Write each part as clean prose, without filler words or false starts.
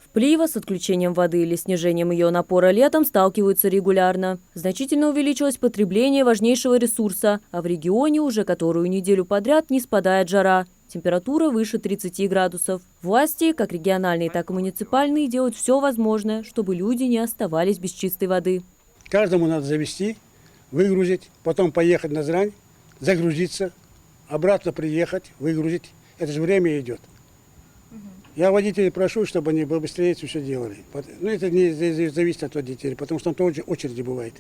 В Плиево с отключением воды или снижением ее напора летом сталкиваются регулярно. Значительно увеличилось потребление важнейшего ресурса, а в регионе уже которую неделю подряд не спадает жара. Температура выше 30 градусов. Власти, как региональные, так и муниципальные, делают все возможное, чтобы люди не оставались без чистой воды. Каждому надо завести, выгрузить, потом поехать на Зрань, загрузиться, обратно приехать, выгрузить. Это же время идет. Я водителей прошу, чтобы они побыстрее все делали. Ну, это не зависит от водителей, потому что там тоже очереди бывает.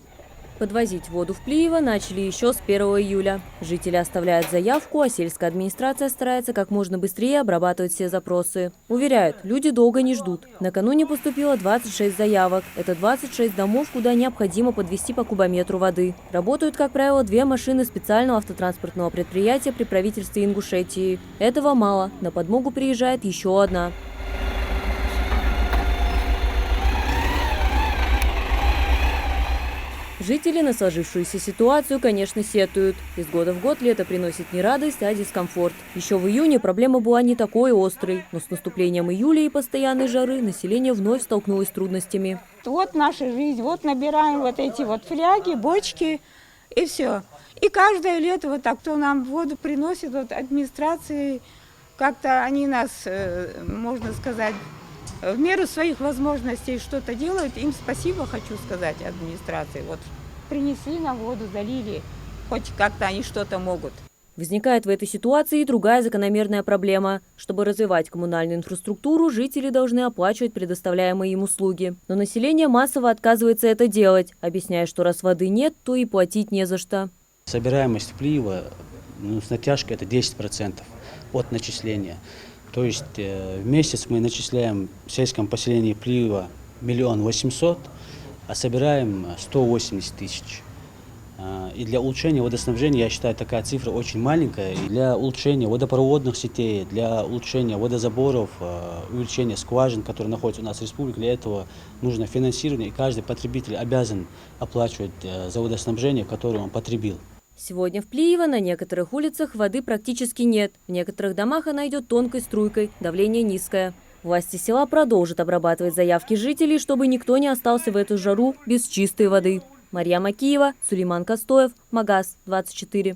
Подвозить воду в Плиево начали еще с 1 июля. Жители оставляют заявку, а сельская администрация старается как можно быстрее обрабатывать все запросы. Уверяют, люди долго не ждут. Накануне поступило 26 заявок. Это 26 домов, куда необходимо подвезти по кубометру воды. Работают, как правило, 2 машины специального автотранспортного предприятия при правительстве Ингушетии. Этого мало. На подмогу приезжает еще одна. Жители на сложившуюся ситуацию, конечно, сетуют. Из года в год лето приносит не радость, а дискомфорт. Еще в июне проблема была не такой острой, но с наступлением июля и постоянной жары население вновь столкнулось с трудностями. Вот наша жизнь, вот набираем вот эти вот фляги, бочки и все. И каждое лето вот так, кто нам воду приносит, вот администрации, как-то они нас, можно сказать, в меру своих возможностей что-то делают. Им спасибо, хочу сказать, администрации. Вот принесли нам воду, залили, хоть как-то они что-то могут. Возникает в этой ситуации и другая закономерная проблема. Чтобы развивать коммунальную инфраструктуру, жители должны оплачивать предоставляемые им услуги. Но население массово отказывается это делать, объясняя, что раз воды нет, то и платить не за что. Собираемость Плиева с натяжкой это 10% от начисления. То есть в месяц мы начисляем в сельском поселении Плиева 1 800 000, а собираем 180 000. И для улучшения водоснабжения, я считаю, такая цифра очень маленькая. И для улучшения водопроводных сетей, для улучшения водозаборов, увеличения скважин, которые находятся у нас в республике, для этого нужно финансирование, и каждый потребитель обязан оплачивать за водоснабжение, которое он потребил. Сегодня в Плиево на некоторых улицах воды практически нет. В некоторых домах она идет тонкой струйкой, давление низкое. Власти села продолжат обрабатывать заявки жителей, чтобы никто не остался в эту жару без чистой воды. Марьям Акиева, Сулейман Костоев, Магаз 24.